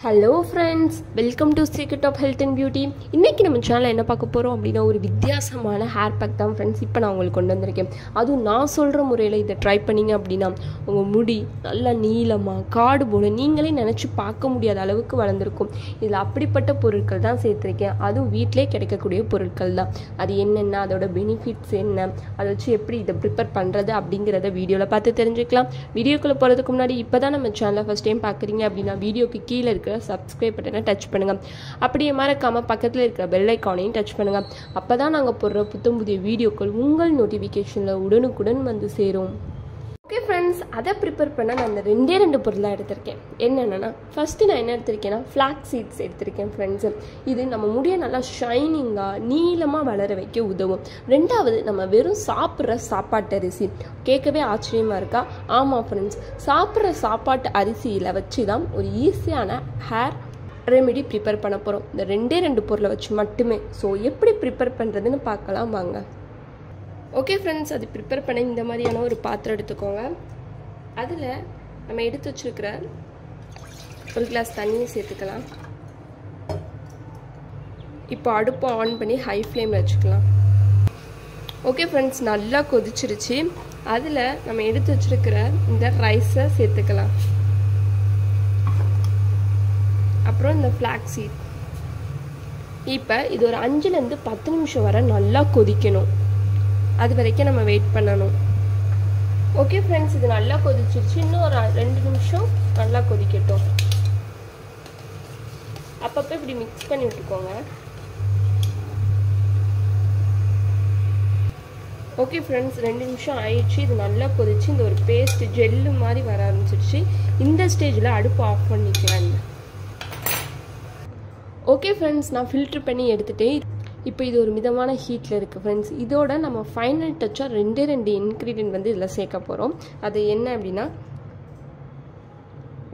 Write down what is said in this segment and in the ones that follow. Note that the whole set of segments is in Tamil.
Hello friends, welcome to Secret of Health and Beauty. இன்னைக்கு நம்ம சேனல்ல என்ன பார்க்க போறோம் அப்படினா ஒரு வித்தியாசமான ஹேர் பேக் தான் फ्रेंड्स. இப்போ நான் உங்களுக்கு கொண்டு வந்திருக்கேன். அதுவும் நான் சொல்ற முறையில் இதை ட்ரை பண்ணீங்க அப்படினா உங்க முடி நல்ல நீளமா காடு போல நீங்களே நினைச்சு பார்க்க முடியாத அளவுக்கு வளர்ந்திருக்கும். இதுல அப்படிப்பட்ட பொருட்கள் தான் சேர்த்திருக்கேன். அதுவும் வீட்லயே கிடைக்கக்கூடிய பொருட்கள் தான். அது என்னென்ன, அதோட பெனிஃபிட்ஸ் என்ன, அதை வச்சு எப்படி இதை ப்ரிப்பேர் பண்றது அப்படிங்கறத வீடியோல பார்த்து தெரிஞ்சுக்கலாம். வீடியோக்குள்ள போறதுக்கு முன்னாடி இப்பதான் நம்ம சேனலை ஃபர்ஸ்ட் டைம் பார்க்கறீங்க அப்படினா வீடியோக்கு கீழே சப்ஸ்கிரைப் பட்டனை டச் பண்ணுங்க. அப்படியே மறக்காம பக்கத்தில் இருக்கிற பெல் ஐகானையும் டச் பண்ணுங்க. அப்பதான் நாங்க போடுற புதிய வீடியோக்கள் உங்கள் நோட்டிபிகேஷன்ல உடனுக்குடன் வந்து சேரும். ஓகே ஃப்ரெண்ட்ஸ், அதை ப்ரிப்பேர் பண்ண நான் இந்த ரெண்டு பொருளாக எடுத்திருக்கேன். என்னென்னா ஃபர்ஸ்ட் நான் என்ன எடுத்திருக்கேன்னா ஃப்ளாக்ஸ் சீட்ஸ் எடுத்திருக்கேன் ஃப்ரெண்ட்ஸ். இது நம்ம முடிய நல்லா ஷைனிங்காக நீளமாக வளர வைக்க உதவும். ரெண்டாவது, நம்ம வெறும் சாப்பிட்ற சாப்பாட்டு அரிசி. கேட்கவே ஆச்சரியமாக இருக்கா? ஆமாம் ஃப்ரெண்ட்ஸ், சாப்பிட்ற சாப்பாட்டு அரிசியில் வச்சு தான் ஒரு ஈஸியான ஹேர் ரெமெடி ப்ரிப்பேர் பண்ண போகிறோம். இந்த ரெண்டு பொருளை வச்சு மட்டுமே. ஸோ எப்படி ப்ரிப்பேர் பண்ணுறதுன்னு பார்க்கலாம் வாங்க. ஓகே ஃப்ரெண்ட்ஸ், அது ப்ரிப்பேர் பண்ண இந்த மாதிரியான ஒரு பாத்திரம் எடுத்துக்கோங்க. அதில் நம்ம எடுத்து வச்சுருக்கிற ஒரு கிளாஸ் தண்ணியை சேர்த்துக்கலாம். இப்போ அடுப்பை ஆன் பண்ணி ஹை ஃப்ளேமில் வச்சுக்கலாம். ஓகே ஃப்ரெண்ட்ஸ், நல்லா கொதிச்சிருச்சு. அதில் நம்ம எடுத்து வச்சுருக்கிற இந்த ரைஸை சேர்த்துக்கலாம். அப்புறம் இந்த ஃப்ளாக்ஸ் சீட். இப்போ இது ஒரு 5லேருந்து 10 நிமிஷம் வரை நல்லா கொதிக்கணும். அது வரைக்கும் நம்ம வெயிட் பண்ணணும். ஓகே ஃப்ரெண்ட்ஸ், இது நல்லா கொதிச்சிருச்சு. இன்னும் ஒரு 2 நிமிஷம் நல்லா கொதிக்கட்டும். அப்பப்போ இப்படி மிக்ஸ் பண்ணி விட்டுக்கோங்க. ஓகே ஃப்ரெண்ட்ஸ், 2 நிமிஷம் ஆயிடுச்சு. இது நல்லா கொதிச்சு இந்த ஒரு பேஸ்ட் ஜெல்லு மாதிரி வர ஆரம்பிச்சிருச்சு. இந்த ஸ்டேஜில் அடுப்பு ஆஃப் பண்ணிக்கலாம். ஓகே ஃப்ரெண்ட்ஸ், நான் ஃபில்ட்ரு பண்ணி எடுத்துகிட்டேன். இப்போ இது ஒரு மிதமான ஹீட்டில் இருக்குது ஃப்ரெண்ட்ஸ். இதோட நம்ம ஃபைனல் டச்சாக ரெண்டு இன்க்ரீடியன்ட் வந்து இதில் சேர்க்க போகிறோம். அது என்ன அப்படின்னா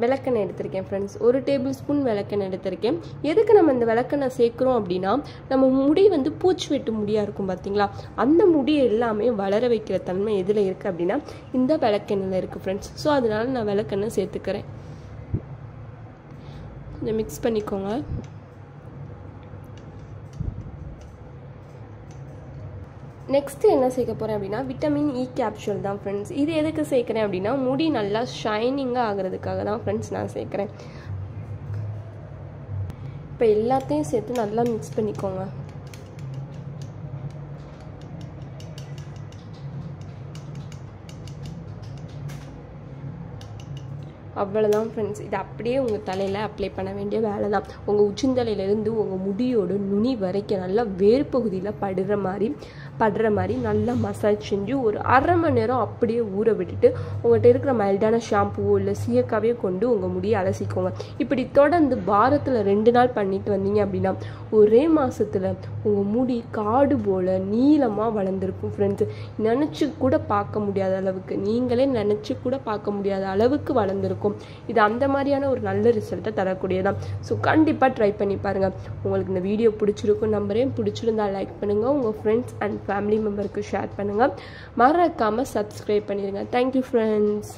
விளக்கெண்ணெய் எடுத்திருக்கேன் ஃப்ரெண்ட்ஸ். 1 டேபிள் ஸ்பூன் விளக்கெண்ணெய் எடுத்திருக்கேன். எதுக்கு நம்ம இந்த விளக்கெண்ணெய் சேர்க்குறோம் அப்படின்னா நம்ம முடி வந்து பூச்சி வெட்டு முடியாக இருக்கும் பார்த்தீங்களா, அந்த முடி எல்லாமே வளர வைக்கிற தன்மை எதில் இருக்குது அப்படின்னா இந்த விளக்கெண்ணெயில் இருக்குது ஃப்ரெண்ட்ஸ். ஸோ அதனால நான் விளக்கெண்ணெய் சேர்த்துக்கிறேன். கொஞ்சம் மிக்ஸ் பண்ணிக்கோங்க. நெக்ஸ்ட்டு என்ன சேர்க்க போகிறேன் அப்படின்னா விட்டமின் இ கேப்சூல் தான் ஃப்ரெண்ட்ஸ். இது எதுக்கு சேர்க்குறேன் அப்படின்னா முடி நல்லா ஷைனிங்காக ஆகிறதுக்காக தான் ஃப்ரெண்ட்ஸ் நான் சேர்க்குறேன். இப்போ எல்லாத்தையும் சேர்த்து நல்லா மிக்ஸ் பண்ணிக்கோங்க. அவ்வளோதான் ஃப்ரெண்ட்ஸ். இது அப்படியே உங்கள் தலையில் அப்ளை பண்ண வேண்டிய வேலை தான். உங்கள் உச்சிந்தலையிலேருந்து உங்கள் முடியோட நுனி வரைக்கும் நல்லா வேறு பகுதியில் படுற மாதிரி நல்லா மசாஜ் செஞ்சு ஒரு 1/2 மணி நேரம் அப்படியே ஊற விட்டுட்டு உங்கள்கிட்ட இருக்கிற மைல்டான ஷாம்புவோ இல்லை சீயக்காவையோ கொண்டு உங்கள் முடியை அலசிக்கோங்க. இப்படி தொடர்ந்து வாரத்தில் 2 நாள் பண்ணிட்டு வந்தீங்க அப்படின்னா ஒரே மாதத்தில் உங்கள் முடி காடு போல் நீளமாக வளர்ந்துருக்கும் ஃப்ரெண்ட்ஸ். நினச்சி கூட பார்க்க முடியாத அளவுக்கு, நீங்களே நினச்சி கூட பார்க்க முடியாத அளவுக்கு வளர்ந்துருக்கும். இது அந்த மாதிரியான ஒரு நல்ல ரிசல்ட்டை தரக்கூடியதான். ஸோ கண்டிப்பாக ட்ரை பண்ணி பாருங்கள். உங்களுக்கு இந்த வீடியோ பிடிச்சிருக்கும் நம்பரையும், பிடிச்சிருந்தா லைக் பண்ணுங்கள், உங்கள் ஃப்ரெண்ட்ஸ் அண்ட் ஃபேமிலி மெம்பருக்கு ஷேர் பண்ணுங்கள். மறக்காமல் சப்ஸ்கிரைப் பண்ணிடுங்க. Thank you friends.